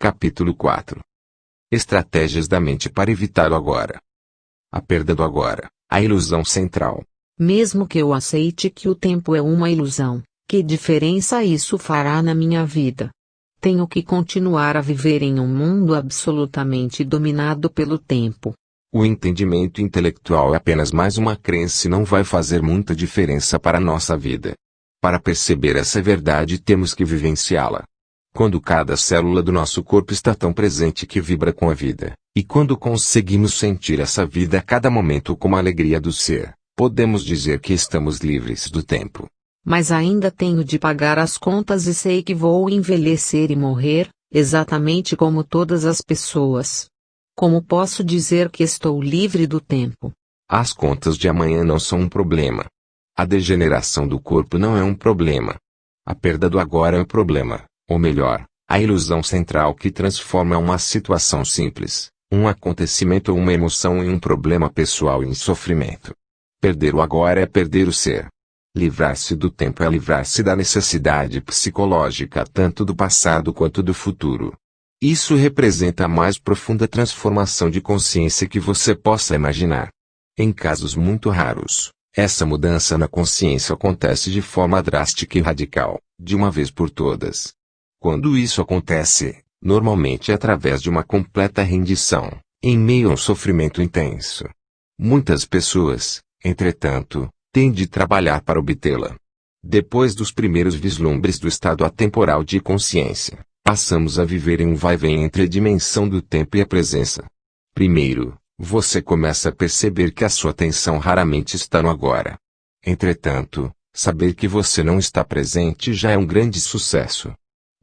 Capítulo 4. Estratégias da mente para evitar o agora. A perda do agora, a ilusão central. Mesmo que eu aceite que o tempo é uma ilusão, que diferença isso fará na minha vida? Tenho que continuar a viver em um mundo absolutamente dominado pelo tempo. O entendimento intelectual é apenas mais uma crença e não vai fazer muita diferença para a nossa vida. Para perceber essa verdade temos que vivenciá-la. Quando cada célula do nosso corpo está tão presente que vibra com a vida, e quando conseguimos sentir essa vida a cada momento como a alegria do ser, podemos dizer que estamos livres do tempo. Mas ainda tenho de pagar as contas e sei que vou envelhecer e morrer, exatamente como todas as pessoas. Como posso dizer que estou livre do tempo? As contas de amanhã não são um problema. A degeneração do corpo não é um problema. A perda do agora é um problema, ou melhor, a ilusão central que transforma uma situação simples, um acontecimento ou uma emoção em um problema pessoal e em sofrimento. Perder o agora é perder o ser. Livrar-se do tempo é livrar-se da necessidade psicológica tanto do passado quanto do futuro. Isso representa a mais profunda transformação de consciência que você possa imaginar. Em casos muito raros, essa mudança na consciência acontece de forma drástica e radical, de uma vez por todas. Quando isso acontece, normalmente é através de uma completa rendição, em meio a um sofrimento intenso. Muitas pessoas, entretanto, têm de trabalhar para obtê-la. Depois dos primeiros vislumbres do estado atemporal de consciência, passamos a viver em um vai-vem entre a dimensão do tempo e a presença. Primeiro, você começa a perceber que a sua atenção raramente está no agora. Entretanto, saber que você não está presente já é um grande sucesso.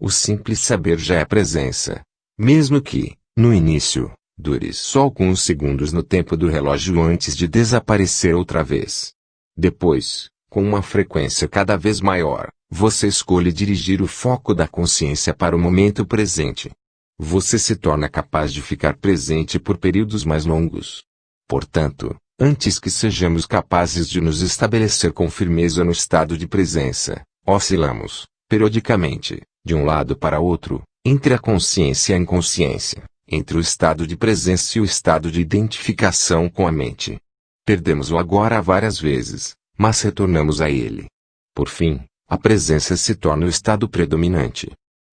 O simples saber já é presença. Mesmo que, no início, dure só alguns segundos no tempo do relógio antes de desaparecer outra vez. Depois, com uma frequência cada vez maior, você escolhe dirigir o foco da consciência para o momento presente. Você se torna capaz de ficar presente por períodos mais longos. Portanto, antes que sejamos capazes de nos estabelecer com firmeza no estado de presença, oscilamos, periodicamente, de um lado para outro, entre a consciência e a inconsciência, entre o estado de presença e o estado de identificação com a mente. Perdemos o agora várias vezes, mas retornamos a ele. Por fim, a presença se torna o estado predominante.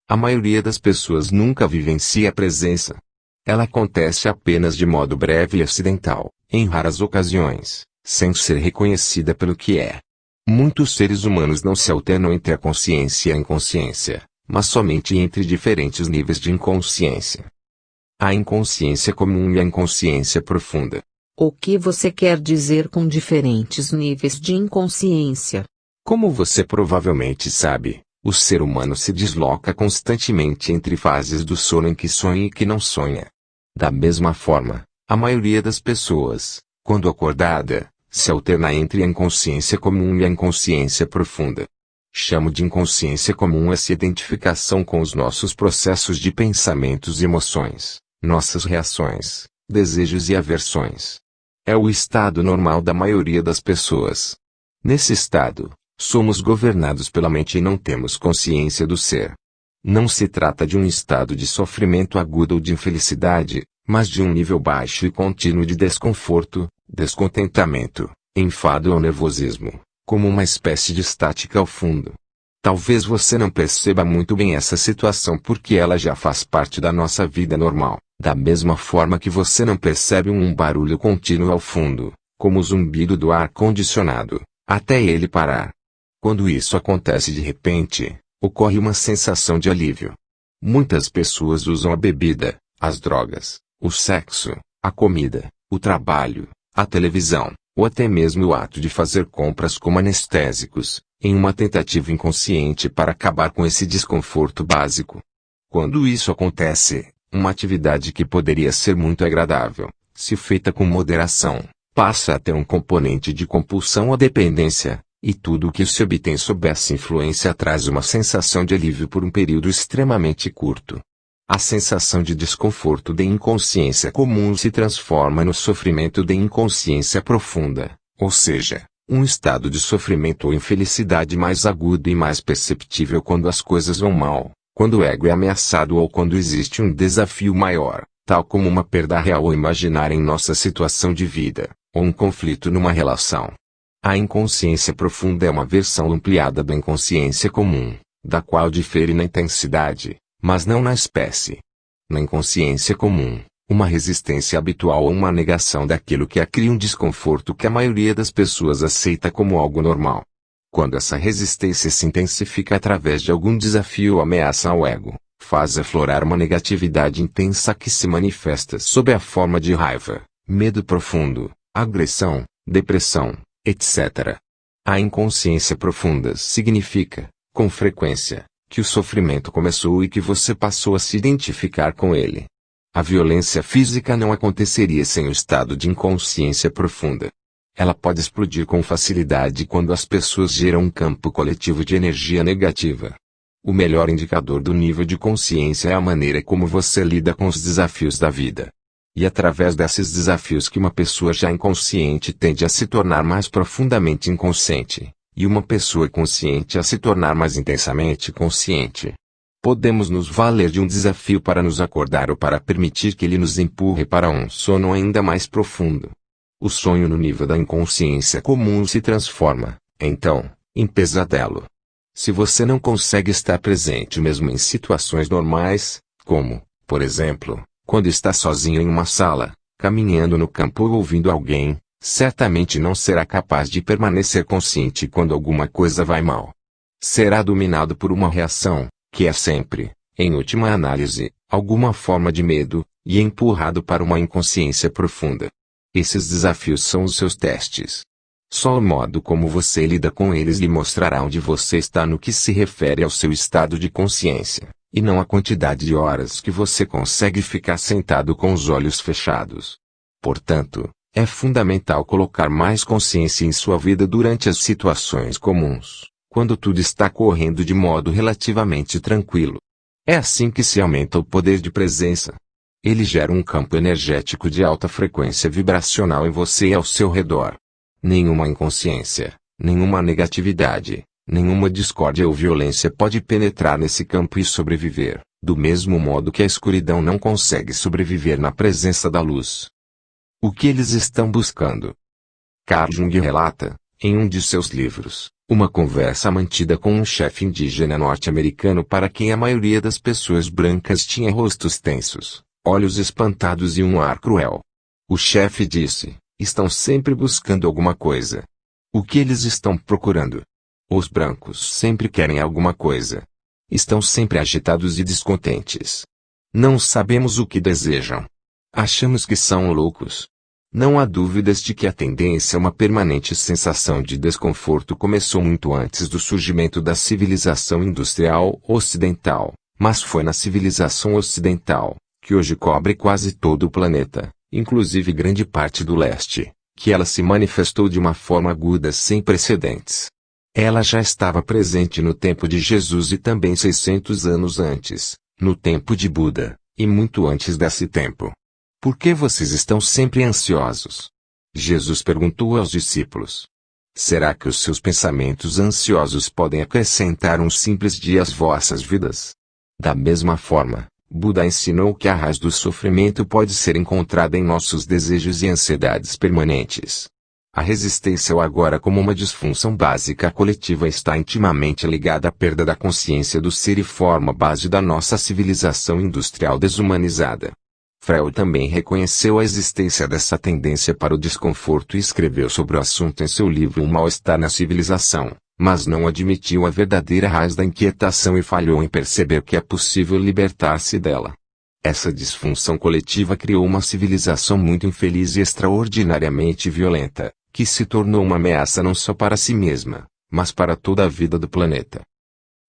A maioria das pessoas nunca vivencia a presença. Ela acontece apenas de modo breve e acidental, em raras ocasiões, sem ser reconhecida pelo que é. Muitos seres humanos não se alternam entre a consciência e a inconsciência, mas somente entre diferentes níveis de inconsciência. A inconsciência comum e a inconsciência profunda. O que você quer dizer com diferentes níveis de inconsciência? Como você provavelmente sabe, o ser humano se desloca constantemente entre fases do sono em que sonha e que não sonha. Da mesma forma, a maioria das pessoas, quando acordada, se alterna entre a inconsciência comum e a inconsciência profunda. Chamo de inconsciência comum essa identificação com os nossos processos de pensamentos e emoções, nossas reações, desejos e aversões. É o estado normal da maioria das pessoas. Nesse estado, somos governados pela mente e não temos consciência do ser. Não se trata de um estado de sofrimento agudo ou de infelicidade, mas de um nível baixo e contínuo de desconforto, descontentamento, enfado ou nervosismo, como uma espécie de estática ao fundo. Talvez você não perceba muito bem essa situação porque ela já faz parte da nossa vida normal, da mesma forma que você não percebe um barulho contínuo ao fundo, como o zumbido do ar-condicionado, até ele parar. Quando isso acontece de repente, ocorre uma sensação de alívio. Muitas pessoas usam a bebida, as drogas, o sexo, a comida, o trabalho, a televisão, ou até mesmo o ato de fazer compras como anestésicos, em uma tentativa inconsciente para acabar com esse desconforto básico. Quando isso acontece, uma atividade que poderia ser muito agradável, se feita com moderação, passa a ter um componente de compulsão ou dependência, e tudo o que se obtém sob essa influência traz uma sensação de alívio por um período extremamente curto. A sensação de desconforto de inconsciência comum se transforma no sofrimento de inconsciência profunda, ou seja, um estado de sofrimento ou infelicidade mais agudo e mais perceptível quando as coisas vão mal, Quando o ego é ameaçado ou quando existe um desafio maior, tal como uma perda real ou imaginária em nossa situação de vida, ou um conflito numa relação. A inconsciência profunda é uma versão ampliada da inconsciência comum, da qual difere na intensidade, mas não na espécie. Na inconsciência comum, uma resistência habitual ou uma negação daquilo que cria um desconforto que a maioria das pessoas aceita como algo normal. Quando essa resistência se intensifica através de algum desafio ou ameaça ao ego, faz aflorar uma negatividade intensa que se manifesta sob a forma de raiva, medo profundo, agressão, depressão, etc. A inconsciência profunda significa, com frequência, que o sofrimento começou e que você passou a se identificar com ele. A violência física não aconteceria sem o estado de inconsciência profunda. Ela pode explodir com facilidade quando as pessoas geram um campo coletivo de energia negativa. O melhor indicador do nível de consciência é a maneira como você lida com os desafios da vida. E através desses desafios que uma pessoa já inconsciente tende a se tornar mais profundamente inconsciente, e uma pessoa consciente a se tornar mais intensamente consciente. Podemos nos valer de um desafio para nos acordar ou para permitir que ele nos empurre para um sono ainda mais profundo. O sonho no nível da inconsciência comum se transforma, então, em pesadelo. Se você não consegue estar presente mesmo em situações normais, como, por exemplo, quando está sozinho em uma sala, caminhando no campo ou ouvindo alguém, certamente não será capaz de permanecer consciente quando alguma coisa vai mal. Será dominado por uma reação, que é sempre, em última análise, alguma forma de medo, e empurrado para uma inconsciência profunda. Esses desafios são os seus testes. Só o modo como você lida com eles lhe mostrará onde você está no que se refere ao seu estado de consciência, e não a quantidade de horas que você consegue ficar sentado com os olhos fechados. Portanto, é fundamental colocar mais consciência em sua vida durante as situações comuns, quando tudo está correndo de modo relativamente tranquilo. É assim que se aumenta o poder de presença. Ele gera um campo energético de alta frequência vibracional em você e ao seu redor. Nenhuma inconsciência, nenhuma negatividade, nenhuma discórdia ou violência pode penetrar nesse campo e sobreviver, do mesmo modo que a escuridão não consegue sobreviver na presença da luz. O que eles estão buscando? Carl Jung relata, em um de seus livros, uma conversa mantida com um chefe indígena norte-americano para quem a maioria das pessoas brancas tinha rostos tensos, olhos espantados e um ar cruel. O chefe disse: estão sempre buscando alguma coisa. O que eles estão procurando? Os brancos sempre querem alguma coisa. Estão sempre agitados e descontentes. Não sabemos o que desejam. Achamos que são loucos. Não há dúvidas de que a tendência a uma permanente sensação de desconforto começou muito antes do surgimento da civilização industrial ocidental, mas foi na civilização ocidental, que hoje cobre quase todo o planeta, inclusive grande parte do leste, que ela se manifestou de uma forma aguda sem precedentes. Ela já estava presente no tempo de Jesus e também 600 anos antes, no tempo de Buda, e muito antes desse tempo. Por que vocês estão sempre ansiosos? Jesus perguntou aos discípulos. Será que os seus pensamentos ansiosos podem acrescentar um simples dia às vossas vidas? Da mesma forma, Buda ensinou que a raiz do sofrimento pode ser encontrada em nossos desejos e ansiedades permanentes. A resistência ao agora como uma disfunção básica coletiva está intimamente ligada à perda da consciência do ser e forma base da nossa civilização industrial desumanizada. Freud também reconheceu a existência dessa tendência para o desconforto e escreveu sobre o assunto em seu livro O Mal-Estar na Civilização, mas não admitiu a verdadeira raiz da inquietação e falhou em perceber que é possível libertar-se dela. Essa disfunção coletiva criou uma civilização muito infeliz e extraordinariamente violenta, que se tornou uma ameaça não só para si mesma, mas para toda a vida do planeta.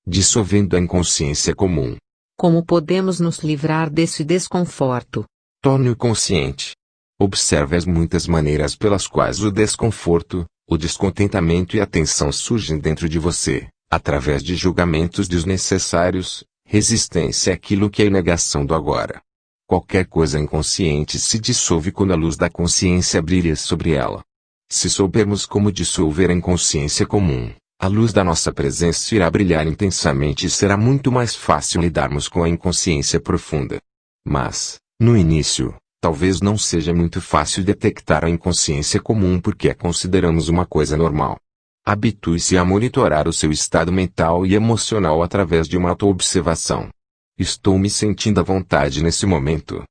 Dissolvendo a inconsciência comum. Como podemos nos livrar desse desconforto? Torne-o consciente. Observe as muitas maneiras pelas quais o desconforto, o descontentamento e a tensão surgem dentro de você, através de julgamentos desnecessários, resistência àquilo que é negação do agora. Qualquer coisa inconsciente se dissolve quando a luz da consciência brilha sobre ela. Se soubermos como dissolver a inconsciência comum, A luz da nossa presença irá brilhar intensamente e será muito mais fácil lidarmos com a inconsciência profunda. Mas, no início, talvez não seja muito fácil detectar a inconsciência comum porque a consideramos uma coisa normal. Habitue-se a monitorar o seu estado mental e emocional através de uma autoobservação. Estou me sentindo à vontade nesse momento?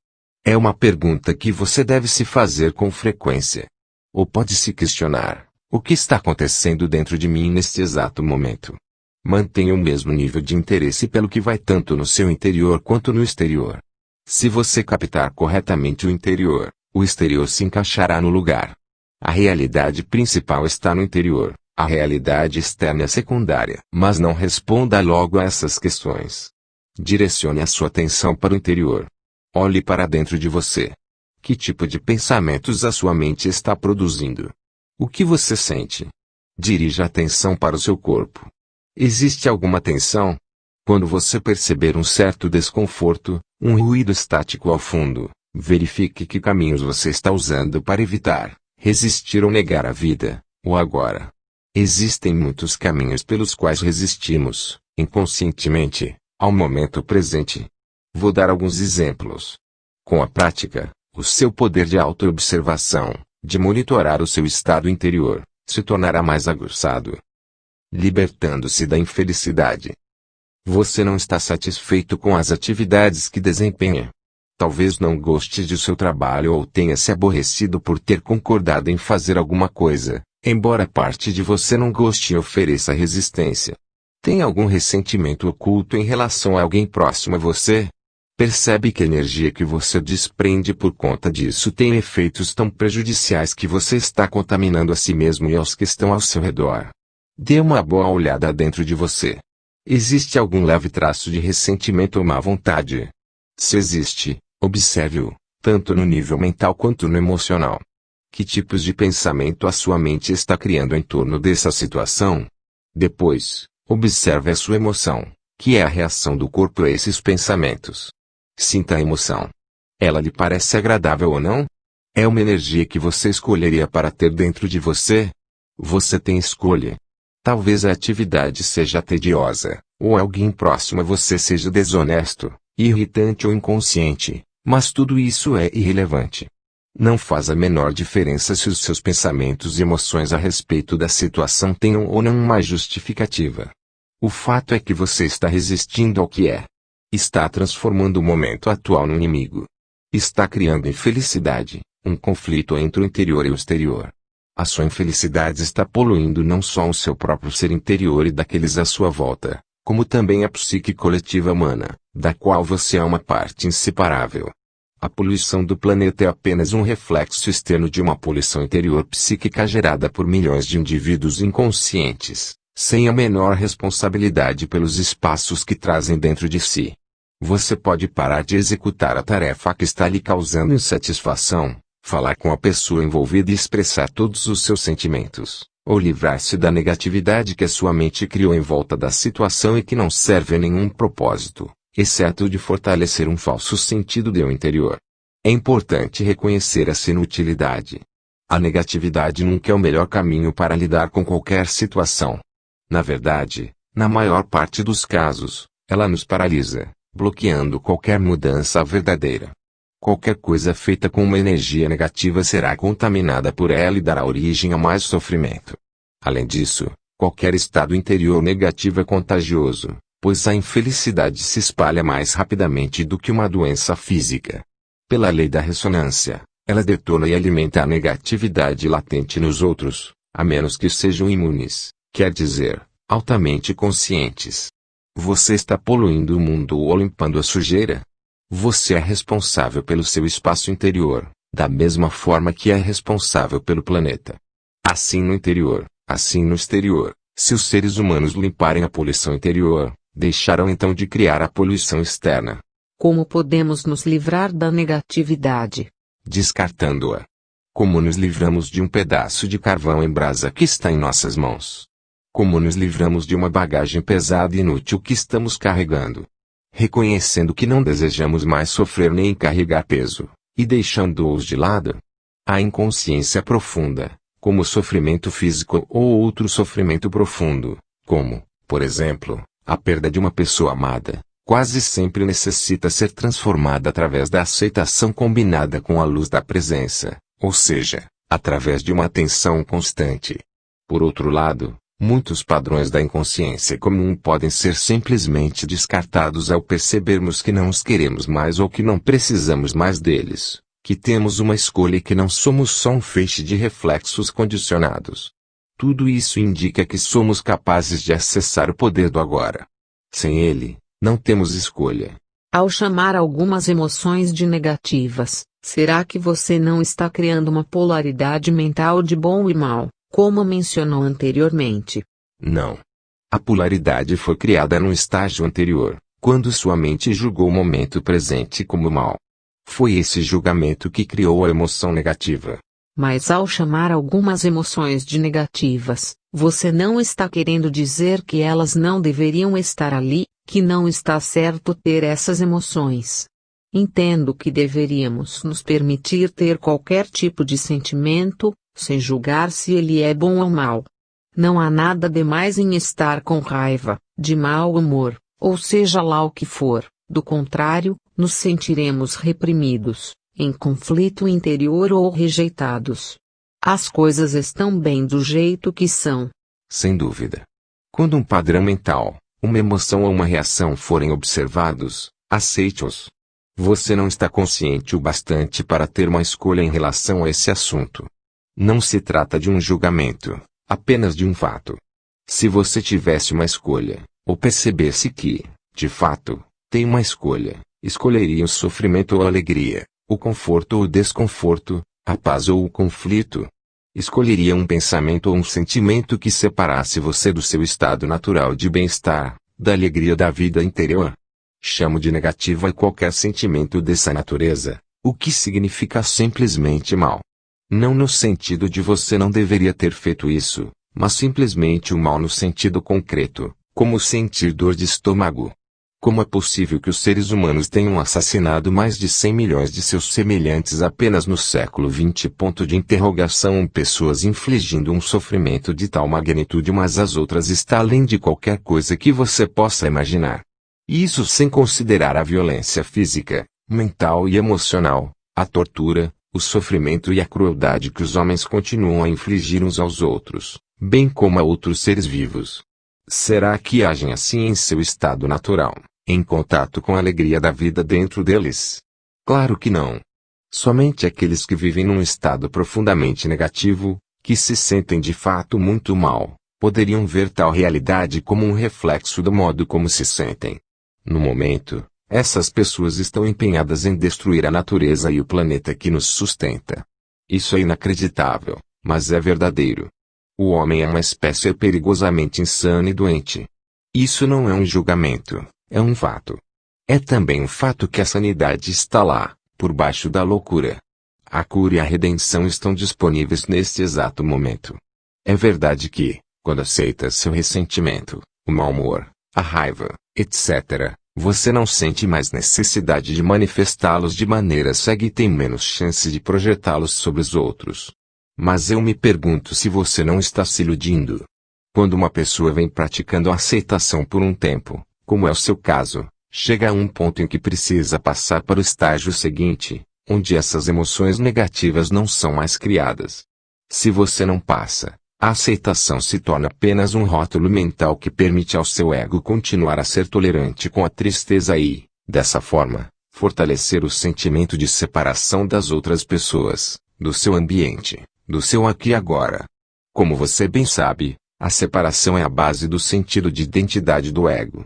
É uma pergunta que você deve se fazer com frequência. Ou pode se questionar: o que está acontecendo dentro de mim neste exato momento? Mantenha o mesmo nível de interesse pelo que vai tanto no seu interior quanto no exterior. Se você captar corretamente o interior, o exterior se encaixará no lugar. A realidade principal está no interior, a realidade externa é secundária. Mas não responda logo a essas questões. Direcione a sua atenção para o interior. Olhe para dentro de você. Que tipo de pensamentos a sua mente está produzindo? O que você sente? Dirija a atenção para o seu corpo. Existe alguma tensão? Quando você perceber um certo desconforto, um ruído estático ao fundo, verifique que caminhos você está usando para evitar, resistir ou negar a vida, o agora. Existem muitos caminhos pelos quais resistimos, inconscientemente, ao momento presente. Vou dar alguns exemplos. Com a prática, o seu poder de autoobservação, de monitorar o seu estado interior, se tornará mais aguçado. Libertando-se da infelicidade. Você não está satisfeito com as atividades que desempenha. Talvez não goste de seu trabalho ou tenha se aborrecido por ter concordado em fazer alguma coisa, embora parte de você não goste e ofereça resistência. Tem algum ressentimento oculto em relação a alguém próximo a você? Percebe que a energia que você desprende por conta disso tem efeitos tão prejudiciais que você está contaminando a si mesmo e aos que estão ao seu redor. Dê uma boa olhada dentro de você. Existe algum leve traço de ressentimento ou má vontade? Se existe, observe-o, tanto no nível mental quanto no emocional. Que tipos de pensamento a sua mente está criando em torno dessa situação? Depois, observe a sua emoção, que é a reação do corpo a esses pensamentos. Sinta a emoção. Ela lhe parece agradável ou não? É uma energia que você escolheria para ter dentro de você? Você tem escolha. Talvez a atividade seja tediosa, ou alguém próximo a você seja desonesto, irritante ou inconsciente, mas tudo isso é irrelevante. Não faz a menor diferença se os seus pensamentos e emoções a respeito da situação tenham ou não uma justificativa. O fato é que você está resistindo ao que é. Está transformando o momento atual no inimigo. Está criando infelicidade, um conflito entre o interior e o exterior. A sua infelicidade está poluindo não só o seu próprio ser interior e daqueles à sua volta, como também a psique coletiva humana, da qual você é uma parte inseparável. A poluição do planeta é apenas um reflexo externo de uma poluição interior psíquica gerada por milhões de indivíduos inconscientes, sem a menor responsabilidade pelos espaços que trazem dentro de si. Você pode parar de executar a tarefa que está lhe causando insatisfação, falar com a pessoa envolvida e expressar todos os seus sentimentos, ou livrar-se da negatividade que a sua mente criou em volta da situação e que não serve a nenhum propósito, exceto de fortalecer um falso sentido do eu interior. É importante reconhecer essa inutilidade. A negatividade nunca é o melhor caminho para lidar com qualquer situação. Na verdade, na maior parte dos casos, ela nos paralisa, bloqueando qualquer mudança verdadeira. Qualquer coisa feita com uma energia negativa será contaminada por ela e dará origem a mais sofrimento. Além disso, qualquer estado interior negativo é contagioso, pois a infelicidade se espalha mais rapidamente do que uma doença física. Pela lei da ressonância, ela detona e alimenta a negatividade latente nos outros, a menos que sejam imunes, quer dizer, altamente conscientes. Você está poluindo o mundo ou limpando a sujeira? Você é responsável pelo seu espaço interior, da mesma forma que é responsável pelo planeta. Assim no interior, assim no exterior, se os seres humanos limparem a poluição interior, deixarão então de criar a poluição externa. Como podemos nos livrar da negatividade? Descartando-a. Como nos livramos de um pedaço de carvão em brasa que está em nossas mãos? Como nos livramos de uma bagagem pesada e inútil que estamos carregando? Reconhecendo que não desejamos mais sofrer nem carregar peso, e deixando-os de lado? A inconsciência profunda, como sofrimento físico ou outro sofrimento profundo, como, por exemplo, a perda de uma pessoa amada, quase sempre necessita ser transformada através da aceitação combinada com a luz da presença, ou seja, através de uma atenção constante. Por outro lado, muitos padrões da inconsciência comum podem ser simplesmente descartados ao percebermos que não os queremos mais ou que não precisamos mais deles, que temos uma escolha e que não somos só um feixe de reflexos condicionados. Tudo isso indica que somos capazes de acessar o poder do agora. Sem ele, não temos escolha. Ao chamar algumas emoções de negativas, será que você não está criando uma polaridade mental de bom e mal, como mencionou anteriormente? Não. A polaridade foi criada no estágio anterior, quando sua mente julgou o momento presente como mal. Foi esse julgamento que criou a emoção negativa. Mas ao chamar algumas emoções de negativas, você não está querendo dizer que elas não deveriam estar ali, que não está certo ter essas emoções. Entendo que deveríamos nos permitir ter qualquer tipo de sentimento, sem julgar se ele é bom ou mau. Não há nada demais em estar com raiva, de mau humor, ou seja lá o que for, do contrário, nos sentiremos reprimidos, em conflito interior ou rejeitados. As coisas estão bem do jeito que são. Sem dúvida. Quando um padrão mental, uma emoção ou uma reação forem observados, aceite-os. Você não está consciente o bastante para ter uma escolha em relação a esse assunto. Não se trata de um julgamento, apenas de um fato. Se você tivesse uma escolha, ou percebesse que, de fato, tem uma escolha, escolheria o sofrimento ou a alegria, o conforto ou o desconforto, a paz ou o conflito. Escolheria um pensamento ou um sentimento que separasse você do seu estado natural de bem-estar, da alegria da vida interior. Chamo de negativo a qualquer sentimento dessa natureza, o que significa simplesmente mal. Não no sentido de você não deveria ter feito isso, mas simplesmente o mal no sentido concreto, como sentir dor de estômago. Como é possível que os seres humanos tenham assassinado mais de 100 milhões de seus semelhantes apenas no século XX? Pessoas infligindo um sofrimento de tal magnitude umas às outras está além de qualquer coisa que você possa imaginar. Isso sem considerar a violência física, mental e emocional, a tortura, o sofrimento e a crueldade que os homens continuam a infligir uns aos outros, bem como a outros seres vivos. Será que agem assim em seu estado natural, em contato com a alegria da vida dentro deles? Claro que não. Somente aqueles que vivem num estado profundamente negativo, que se sentem de fato muito mal, poderiam ver tal realidade como um reflexo do modo como se sentem. No momento, essas pessoas estão empenhadas em destruir a natureza e o planeta que nos sustenta. Isso é inacreditável, mas é verdadeiro. O homem é uma espécie perigosamente insana e doente. Isso não é um julgamento, é um fato. É também um fato que a sanidade está lá, por baixo da loucura. A cura e a redenção estão disponíveis neste exato momento. É verdade que, quando aceita seu ressentimento, o mau humor, a raiva, etc., você não sente mais necessidade de manifestá-los de maneira cega e tem menos chance de projetá-los sobre os outros. Mas eu me pergunto se você não está se iludindo. Quando uma pessoa vem praticando a aceitação por um tempo, como é o seu caso, chega a um ponto em que precisa passar para o estágio seguinte, onde essas emoções negativas não são mais criadas. Se você não passa, a aceitação se torna apenas um rótulo mental que permite ao seu ego continuar a ser tolerante com a tristeza e, dessa forma, fortalecer o sentimento de separação das outras pessoas, do seu ambiente, do seu aqui e agora. Como você bem sabe, a separação é a base do sentido de identidade do ego.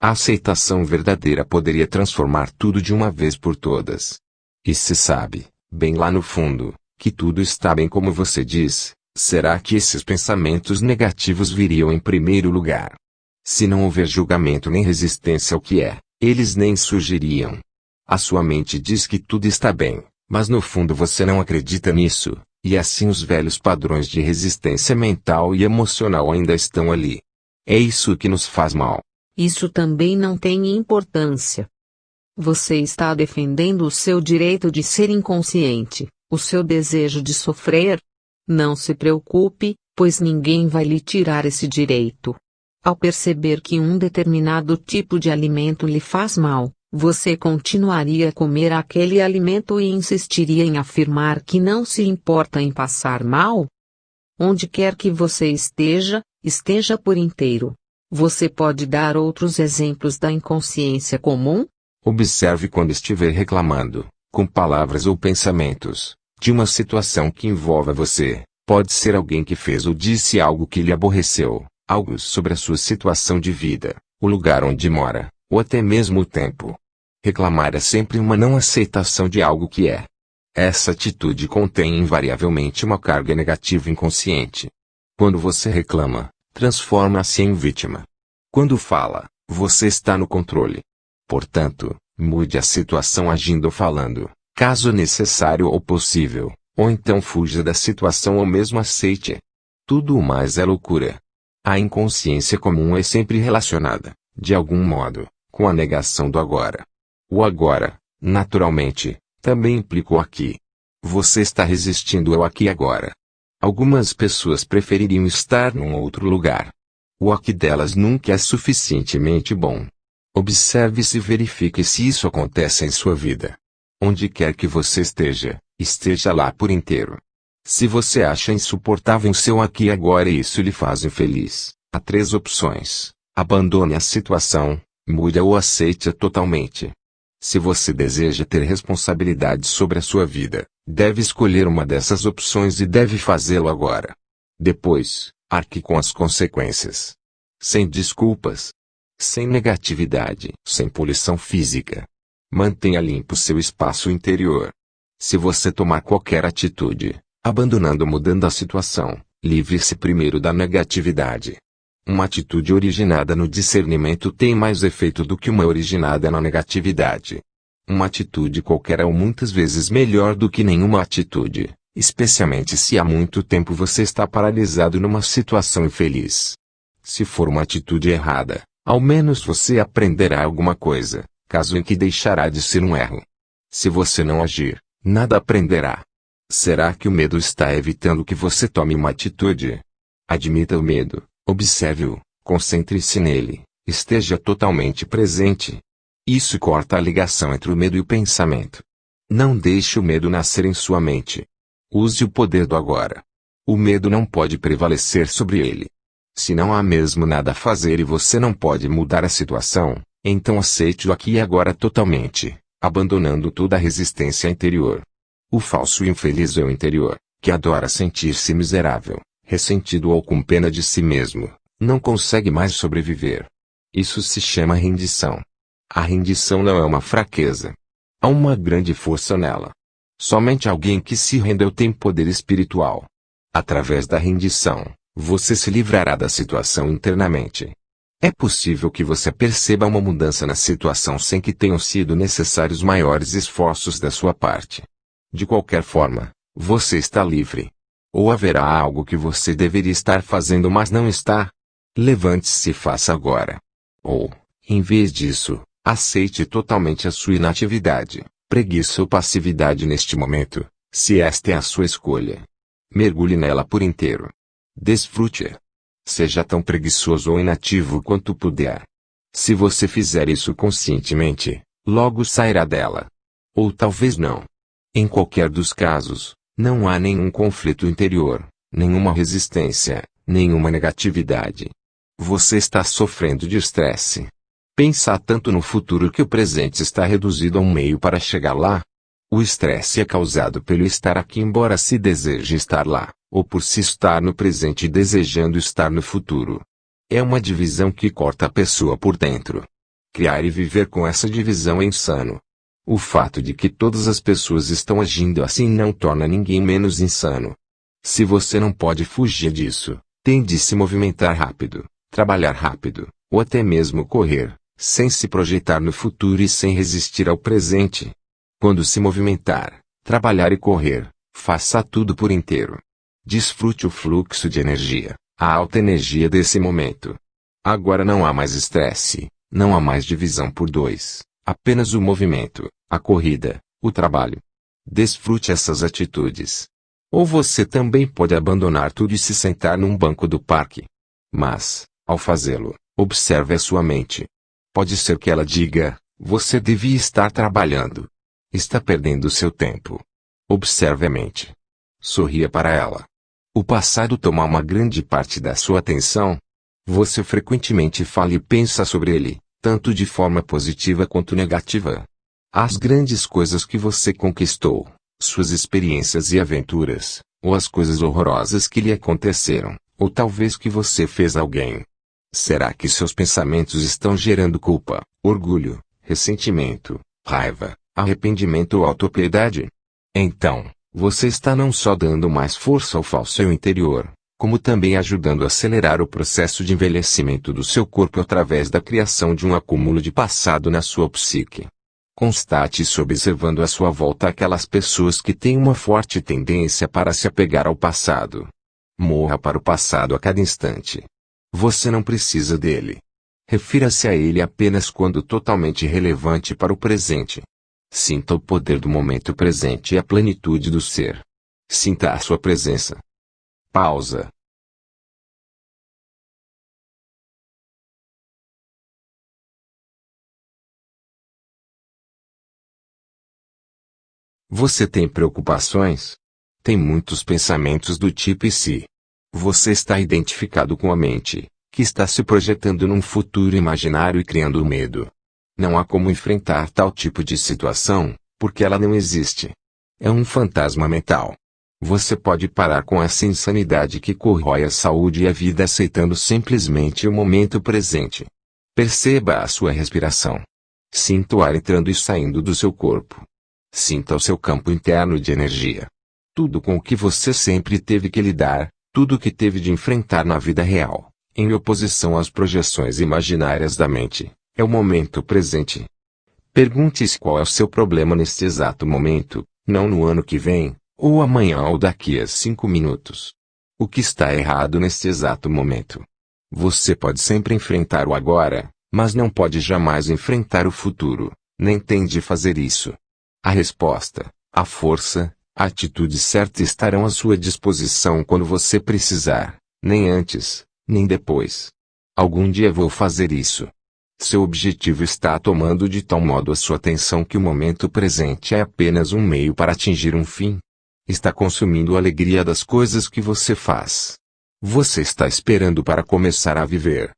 A aceitação verdadeira poderia transformar tudo de uma vez por todas. E se sabe, bem lá no fundo, que tudo está bem como você diz, será que esses pensamentos negativos viriam em primeiro lugar? Se não houver julgamento nem resistência ao que é, eles nem surgiriam. A sua mente diz que tudo está bem, mas no fundo você não acredita nisso, e assim os velhos padrões de resistência mental e emocional ainda estão ali. É isso que nos faz mal. Isso também não tem importância. Você está defendendo o seu direito de ser inconsciente, o seu desejo de sofrer? Não se preocupe, pois ninguém vai lhe tirar esse direito. Ao perceber que um determinado tipo de alimento lhe faz mal, você continuaria a comer aquele alimento e insistiria em afirmar que não se importa em passar mal? Onde quer que você esteja, esteja por inteiro. Você pode dar outros exemplos da inconsciência comum? Observe quando estiver reclamando, com palavras ou pensamentos, de uma situação que envolva você. Pode ser alguém que fez ou disse algo que lhe aborreceu, algo sobre a sua situação de vida, o lugar onde mora, ou até mesmo o tempo. Reclamar é sempre uma não aceitação de algo que é. Essa atitude contém invariavelmente uma carga negativa inconsciente. Quando você reclama, transforma-se em vítima. Quando fala, você está no controle. Portanto, mude a situação agindo ou falando, caso necessário ou possível, ou então fuja da situação ou mesmo aceite. Tudo o mais é loucura. A inconsciência comum é sempre relacionada, de algum modo, com a negação do agora. O agora, naturalmente, também implica o aqui. Você está resistindo ao aqui e agora. Algumas pessoas prefeririam estar num outro lugar. O aqui delas nunca é suficientemente bom. Observe-se e verifique se isso acontece em sua vida. Onde quer que você esteja, esteja lá por inteiro. Se você acha insuportável o seu aqui e agora e isso lhe faz infeliz, há 3 opções. Abandone a situação, mude-a ou aceite-a totalmente. Se você deseja ter responsabilidade sobre a sua vida, deve escolher uma dessas opções e deve fazê-lo agora. Depois, arque com as consequências. Sem desculpas. Sem negatividade. Sem poluição física. Mantenha limpo seu espaço interior. Se você tomar qualquer atitude, abandonando ou mudando a situação, livre-se primeiro da negatividade. Uma atitude originada no discernimento tem mais efeito do que uma originada na negatividade. Uma atitude qualquer é muitas vezes melhor do que nenhuma atitude, especialmente se há muito tempo você está paralisado numa situação infeliz. Se for uma atitude errada, ao menos você aprenderá alguma coisa, caso em que deixará de ser um erro. Se você não agir, nada aprenderá. Será que o medo está evitando que você tome uma atitude? Admita o medo. Observe-o, concentre-se nele, esteja totalmente presente. Isso corta a ligação entre o medo e o pensamento. Não deixe o medo nascer em sua mente. Use o poder do agora. O medo não pode prevalecer sobre ele. Se não há mesmo nada a fazer e você não pode mudar a situação, então aceite-o aqui e agora totalmente, abandonando toda a resistência interior. O falso infeliz é o interior, que adora sentir-se miserável, ressentido ou com pena de si mesmo, não consegue mais sobreviver. Isso se chama rendição. A rendição não é uma fraqueza. Há uma grande força nela. Somente alguém que se rendeu tem poder espiritual. Através da rendição, você se livrará da situação internamente. É possível que você perceba uma mudança na situação sem que tenham sido necessários maiores esforços da sua parte. De qualquer forma, você está livre. Ou haverá algo que você deveria estar fazendo mas não está? Levante-se e faça agora. Ou, em vez disso, aceite totalmente a sua inatividade, preguiça ou passividade neste momento, se esta é a sua escolha. Mergulhe nela por inteiro. Desfrute-a. Seja tão preguiçoso ou inativo quanto puder. Se você fizer isso conscientemente, logo sairá dela. Ou talvez não. Em qualquer dos casos, não há nenhum conflito interior, nenhuma resistência, nenhuma negatividade. Você está sofrendo de estresse. Pensa tanto no futuro que o presente está reduzido a um meio para chegar lá. O estresse é causado pelo estar aqui embora se deseje estar lá, ou por se estar no presente desejando estar no futuro. É uma divisão que corta a pessoa por dentro. Criar e viver com essa divisão é insano. O fato de que todas as pessoas estão agindo assim não torna ninguém menos insano. Se você não pode fugir disso, tem de se movimentar rápido, trabalhar rápido, ou até mesmo correr, sem se projetar no futuro e sem resistir ao presente. Quando se movimentar, trabalhar e correr, faça tudo por inteiro. Desfrute o fluxo de energia, a alta energia desse momento. Agora não há mais estresse, não há mais divisão por 2. Apenas o movimento, a corrida, o trabalho. Desfrute essas atitudes. Ou você também pode abandonar tudo e se sentar num banco do parque. Mas, ao fazê-lo, observe a sua mente. Pode ser que ela diga: você devia estar trabalhando. Está perdendo seu tempo. Observe a mente. Sorria para ela. O passado toma uma grande parte da sua atenção. Você frequentemente fala e pensa sobre ele, tanto de forma positiva quanto negativa. As grandes coisas que você conquistou, suas experiências e aventuras, ou as coisas horrorosas que lhe aconteceram, ou talvez que você fez a alguém. Será que seus pensamentos estão gerando culpa, orgulho, ressentimento, raiva, arrependimento ou autopiedade? Então, você está não só dando mais força ao falso eu interior, como também ajudando a acelerar o processo de envelhecimento do seu corpo através da criação de um acúmulo de passado na sua psique. Constate-se observando à sua volta aquelas pessoas que têm uma forte tendência para se apegar ao passado. Morra para o passado a cada instante. Você não precisa dele. Refira-se a ele apenas quando totalmente relevante para o presente. Sinta o poder do momento presente e a plenitude do ser. Sinta a sua presença. Pausa. Você tem preocupações? Tem muitos pensamentos do tipo e se? Você está identificado com a mente, que está se projetando num futuro imaginário e criando medo. Não há como enfrentar tal tipo de situação, porque ela não existe. É um fantasma mental. Você pode parar com essa insanidade que corrói a saúde e a vida aceitando simplesmente o momento presente. Perceba a sua respiração. Sinta o ar entrando e saindo do seu corpo. Sinta o seu campo interno de energia. Tudo com o que você sempre teve que lidar, tudo que teve de enfrentar na vida real, em oposição às projeções imaginárias da mente, é o momento presente. Pergunte-se qual é o seu problema neste exato momento, não no ano que vem, ou amanhã ou daqui a 5 minutos. O que está errado neste exato momento? Você pode sempre enfrentar o agora, mas não pode jamais enfrentar o futuro, nem tem de fazer isso. A resposta, a força, a atitude certa estarão à sua disposição quando você precisar, nem antes, nem depois. Algum dia vou fazer isso. Seu objetivo está tomando de tal modo a sua atenção que o momento presente é apenas um meio para atingir um fim. Está consumindo a alegria das coisas que você faz. Você está esperando para começar a viver.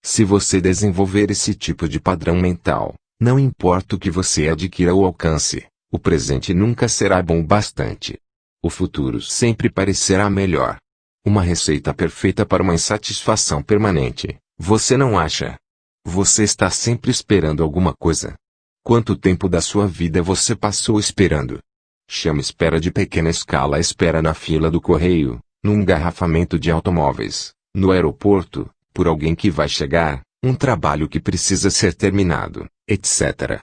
Se você desenvolver esse tipo de padrão mental, não importa o que você adquira ou alcance, o presente nunca será bom o bastante. O futuro sempre parecerá melhor. Uma receita perfeita para uma insatisfação permanente, você não acha? Você está sempre esperando alguma coisa. Quanto tempo da sua vida você passou esperando? Chame espera de pequena escala a espera na fila do correio, no engarrafamento de automóveis, no aeroporto, por alguém que vai chegar, um trabalho que precisa ser terminado, etc.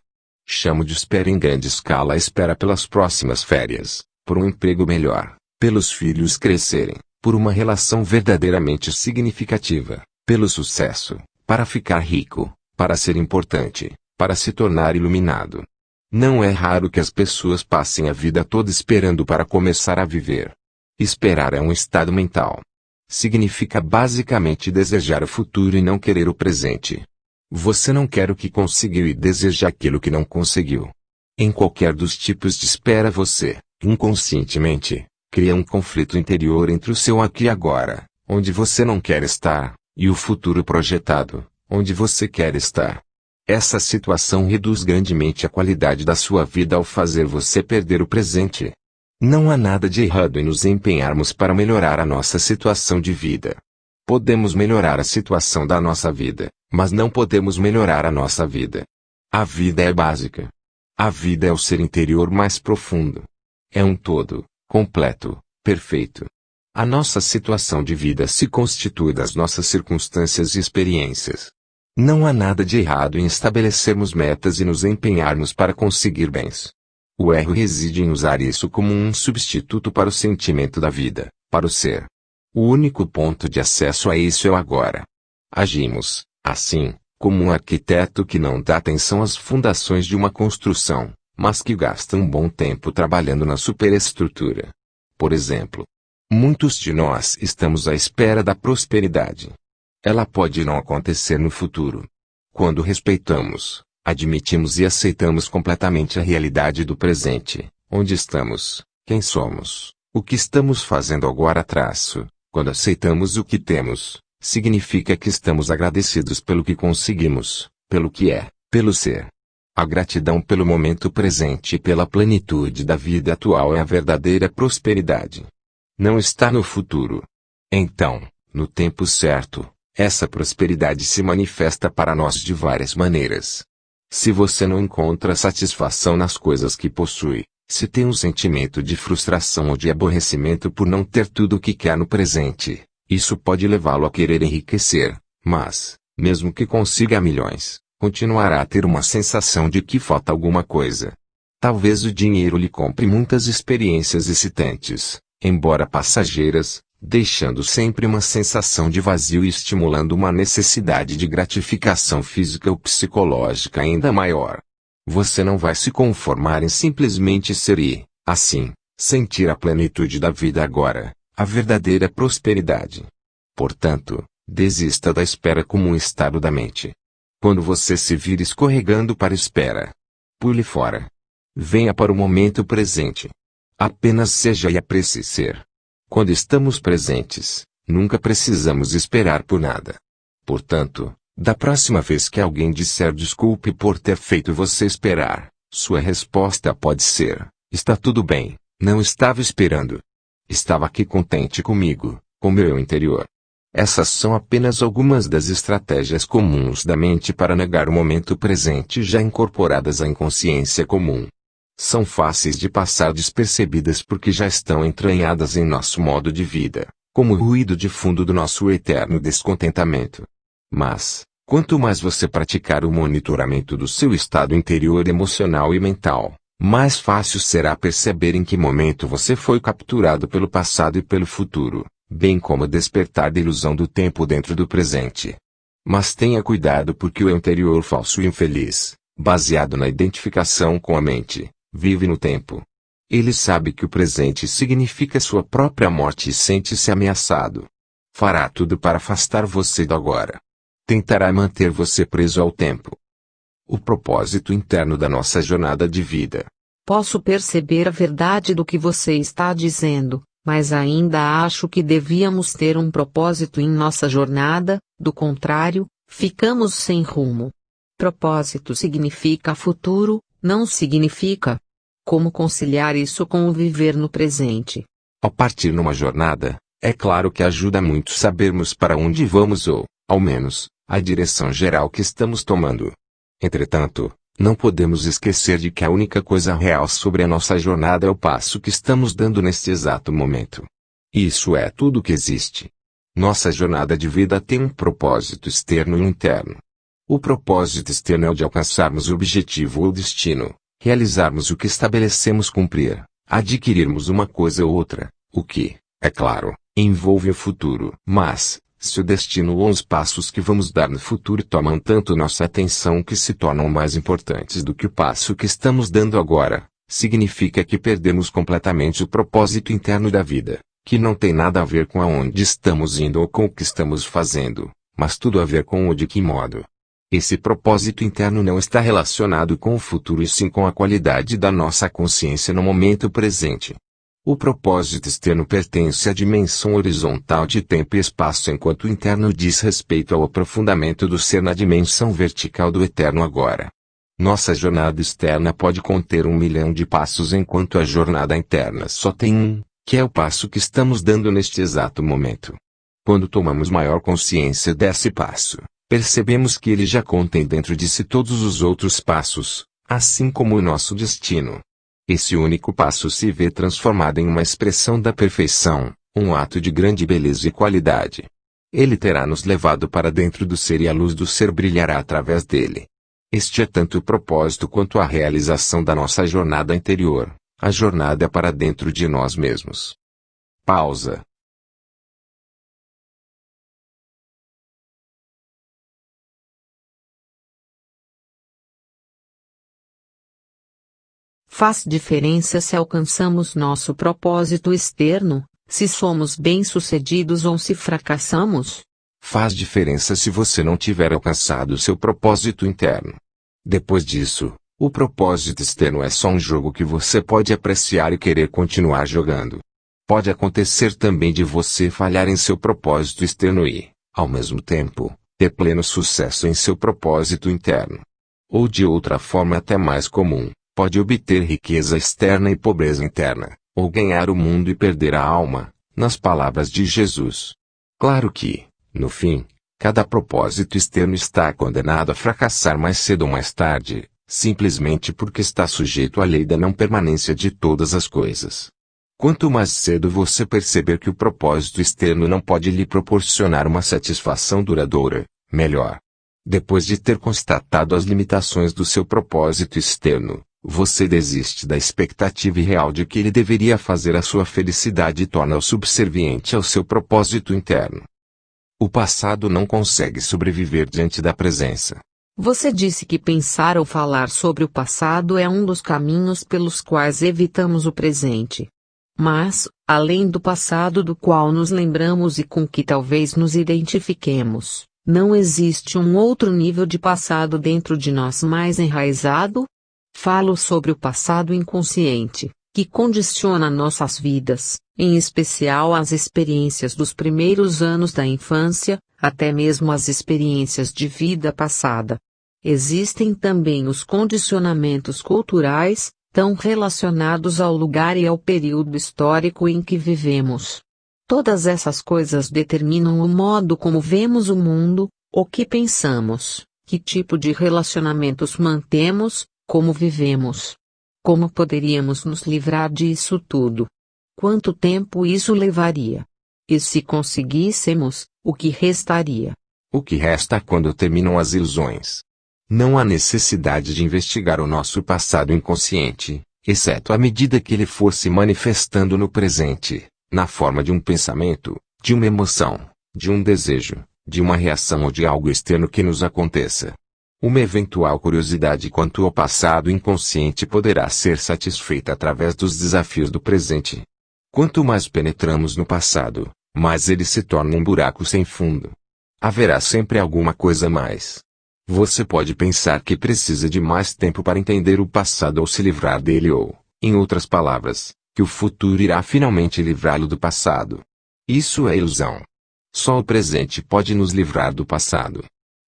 Chamo de espera em grande escala a espera pelas próximas férias, por um emprego melhor, pelos filhos crescerem, por uma relação verdadeiramente significativa, pelo sucesso, para ficar rico, para ser importante, para se tornar iluminado. Não é raro que as pessoas passem a vida toda esperando para começar a viver. Esperar é um estado mental. Significa basicamente desejar o futuro e não querer o presente. Você não quer o que conseguiu e deseja aquilo que não conseguiu. Em qualquer dos tipos de espera você, inconscientemente, cria um conflito interior entre o seu aqui e agora, onde você não quer estar, e o futuro projetado, onde você quer estar. Essa situação reduz grandemente a qualidade da sua vida ao fazer você perder o presente. Não há nada de errado em nos empenharmos para melhorar a nossa situação de vida. Podemos melhorar a situação da nossa vida, mas não podemos melhorar a nossa vida. A vida é básica. A vida é o ser interior mais profundo. É um todo, completo, perfeito. A nossa situação de vida se constitui das nossas circunstâncias e experiências. Não há nada de errado em estabelecermos metas e nos empenharmos para conseguir bens. O erro reside em usar isso como um substituto para o sentimento da vida, para o ser. O único ponto de acesso a isso é o agora. Agimos, assim, como um arquiteto que não dá atenção às fundações de uma construção, mas que gasta um bom tempo trabalhando na superestrutura. Por exemplo, muitos de nós estamos à espera da prosperidade. Ela pode não acontecer no futuro. Quando respeitamos, admitimos e aceitamos completamente a realidade do presente, onde estamos, quem somos, o que estamos fazendo agora. Quando aceitamos o que temos, significa que estamos agradecidos pelo que conseguimos, pelo que é, pelo ser. A gratidão pelo momento presente e pela plenitude da vida atual é a verdadeira prosperidade. Não está no futuro. Então, no tempo certo, essa prosperidade se manifesta para nós de várias maneiras. Se você não encontra satisfação nas coisas que possui, se tem um sentimento de frustração ou de aborrecimento por não ter tudo o que quer no presente, isso pode levá-lo a querer enriquecer, mas, mesmo que consiga milhões, continuará a ter uma sensação de que falta alguma coisa. Talvez o dinheiro lhe compre muitas experiências excitantes, embora passageiras, deixando sempre uma sensação de vazio e estimulando uma necessidade de gratificação física ou psicológica ainda maior. Você não vai se conformar em simplesmente ser e, assim, sentir a plenitude da vida agora, a verdadeira prosperidade. Portanto, desista da espera como um estado da mente. Quando você se vir escorregando para a espera, pule fora. Venha para o momento presente. Apenas seja e aprecie ser. Quando estamos presentes, nunca precisamos esperar por nada. Portanto, da próxima vez que alguém disser desculpe por ter feito você esperar, sua resposta pode ser: está tudo bem, não estava esperando. Estava aqui contente comigo, com meu interior. Essas são apenas algumas das estratégias comuns da mente para negar o momento presente já incorporadas à inconsciência comum. São fáceis de passar despercebidas porque já estão entranhadas em nosso modo de vida, como o ruído de fundo do nosso eterno descontentamento. Mas, quanto mais você praticar o monitoramento do seu estado interior emocional e mental, mais fácil será perceber em que momento você foi capturado pelo passado e pelo futuro, bem como despertar da ilusão do tempo dentro do presente. Mas tenha cuidado porque o anterior falso e infeliz, baseado na identificação com a mente, vive no tempo. Ele sabe que o presente significa sua própria morte e sente-se ameaçado. Fará tudo para afastar você do agora. Tentará manter você preso ao tempo. O propósito interno da nossa jornada de vida. Posso perceber a verdade do que você está dizendo, mas ainda acho que devíamos ter um propósito em nossa jornada, do contrário, ficamos sem rumo. Propósito significa futuro, não significa. Como conciliar isso com o viver no presente? Ao partir numa jornada, é claro que ajuda muito sabermos para onde vamos ou, ao menos, a direção geral que estamos tomando. Entretanto, não podemos esquecer de que a única coisa real sobre a nossa jornada é o passo que estamos dando neste exato momento. Isso é tudo o que existe. Nossa jornada de vida tem um propósito externo e um interno. O propósito externo é o de alcançarmos o objetivo ou destino, realizarmos o que estabelecemos cumprir, adquirirmos uma coisa ou outra, o que, é claro, envolve o futuro. Mas, se o destino ou os passos que vamos dar no futuro tomam tanto nossa atenção que se tornam mais importantes do que o passo que estamos dando agora, significa que perdemos completamente o propósito interno da vida, que não tem nada a ver com aonde estamos indo ou com o que estamos fazendo, mas tudo a ver com o de que modo. Esse propósito interno não está relacionado com o futuro e sim com a qualidade da nossa consciência no momento presente. O propósito externo pertence à dimensão horizontal de tempo e espaço, enquanto o interno diz respeito ao aprofundamento do ser na dimensão vertical do eterno agora. Nossa jornada externa pode conter 1.000.000 de passos, enquanto a jornada interna só tem um, que é o passo que estamos dando neste exato momento. Quando tomamos maior consciência desse passo, percebemos que ele já contém dentro de si todos os outros passos, assim como o nosso destino. Esse único passo se vê transformado em uma expressão da perfeição, um ato de grande beleza e qualidade. Ele terá nos levado para dentro do ser e a luz do ser brilhará através dele. Este é tanto o propósito quanto a realização da nossa jornada interior, a jornada para dentro de nós mesmos. Pausa. Faz diferença se alcançamos nosso propósito externo, se somos bem-sucedidos ou se fracassamos? Faz diferença se você não tiver alcançado seu propósito interno. Depois disso, o propósito externo é só um jogo que você pode apreciar e querer continuar jogando. Pode acontecer também de você falhar em seu propósito externo e, ao mesmo tempo, ter pleno sucesso em seu propósito interno. Ou de outra forma até mais comum, pode obter riqueza externa e pobreza interna, ou ganhar o mundo e perder a alma, nas palavras de Jesus. Claro que, no fim, cada propósito externo está condenado a fracassar mais cedo ou mais tarde, simplesmente porque está sujeito à lei da não permanência de todas as coisas. Quanto mais cedo você perceber que o propósito externo não pode lhe proporcionar uma satisfação duradoura, melhor. Depois de ter constatado as limitações do seu propósito externo, você desiste da expectativa irreal de que ele deveria fazer a sua felicidade e torna-o subserviente ao seu propósito interno. O passado não consegue sobreviver diante da presença. Você disse que pensar ou falar sobre o passado é um dos caminhos pelos quais evitamos o presente. Mas, além do passado do qual nos lembramos e com que talvez nos identifiquemos, não existe um outro nível de passado dentro de nós mais enraizado? Falo sobre o passado inconsciente, que condiciona nossas vidas, em especial as experiências dos primeiros anos da infância, até mesmo as experiências de vida passada. Existem também os condicionamentos culturais, tão relacionados ao lugar e ao período histórico em que vivemos. Todas essas coisas determinam o modo como vemos o mundo, o que pensamos, que tipo de relacionamentos mantemos, como vivemos. Como poderíamos nos livrar disso tudo? Quanto tempo isso levaria? E se conseguíssemos, o que restaria? O que resta quando terminam as ilusões? Não há necessidade de investigar o nosso passado inconsciente, exceto à medida que ele for se manifestando no presente, na forma de um pensamento, de uma emoção, de um desejo, de uma reação ou de algo externo que nos aconteça. Uma eventual curiosidade quanto ao passado inconsciente poderá ser satisfeita através dos desafios do presente. Quanto mais penetramos no passado, mais ele se torna um buraco sem fundo. Haverá sempre alguma coisa a mais. Você pode pensar que precisa de mais tempo para entender o passado ou se livrar dele ou, em outras palavras, que o futuro irá finalmente livrá-lo do passado. Isso é ilusão. Só o presente pode nos livrar do passado.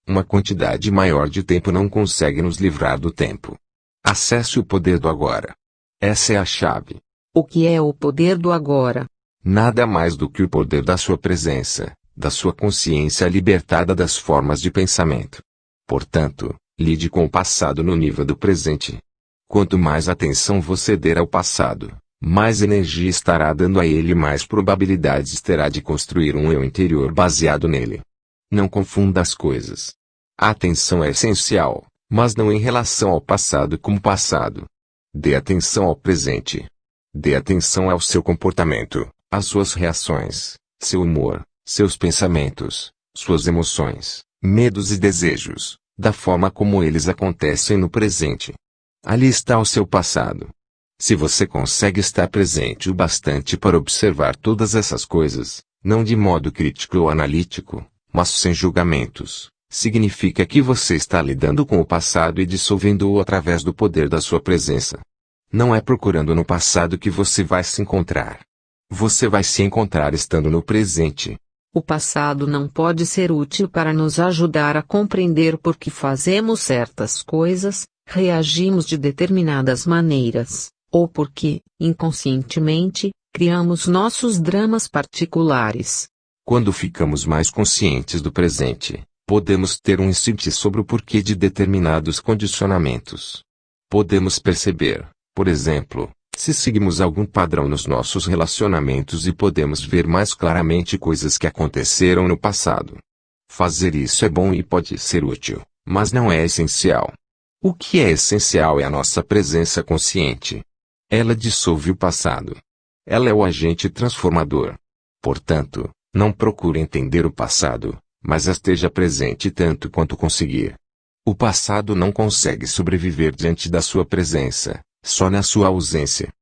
Uma quantidade maior de tempo não consegue nos livrar do tempo. Acesse o poder do agora. Essa é a chave. O que é o poder do agora? Nada mais do que o poder da sua presença, da sua consciência libertada das formas de pensamento. Portanto, lide com o passado no nível do presente. Quanto mais atenção você der ao passado, mais energia estará dando a ele e mais probabilidades terá de construir um eu interior baseado nele. Não confunda as coisas. A atenção é essencial, mas não em relação ao passado como passado. Dê atenção ao presente. Dê atenção ao seu comportamento, às suas reações, seu humor, seus pensamentos, suas emoções, medos e desejos, da forma como eles acontecem no presente. Ali está o seu passado. Se você consegue estar presente o bastante para observar todas essas coisas, não de modo crítico ou analítico, mas sem julgamentos, significa que você está lidando com o passado e dissolvendo-o através do poder da sua presença. Não é procurando no passado que você vai se encontrar. Você vai se encontrar estando no presente. O passado não pode ser útil para nos ajudar a compreender por que fazemos certas coisas, reagimos de determinadas maneiras, ou porque, inconscientemente, criamos nossos dramas particulares. Quando ficamos mais conscientes do presente, podemos ter um insight sobre o porquê de determinados condicionamentos. Podemos perceber, por exemplo, se seguimos algum padrão nos nossos relacionamentos e podemos ver mais claramente coisas que aconteceram no passado. Fazer isso é bom e pode ser útil, mas não é essencial. O que é essencial é a nossa presença consciente. Ela dissolve o passado. Ela é o agente transformador. Portanto, não procure entender o passado, mas esteja presente tanto quanto conseguir. O passado não consegue sobreviver diante da sua presença, Só na sua ausência,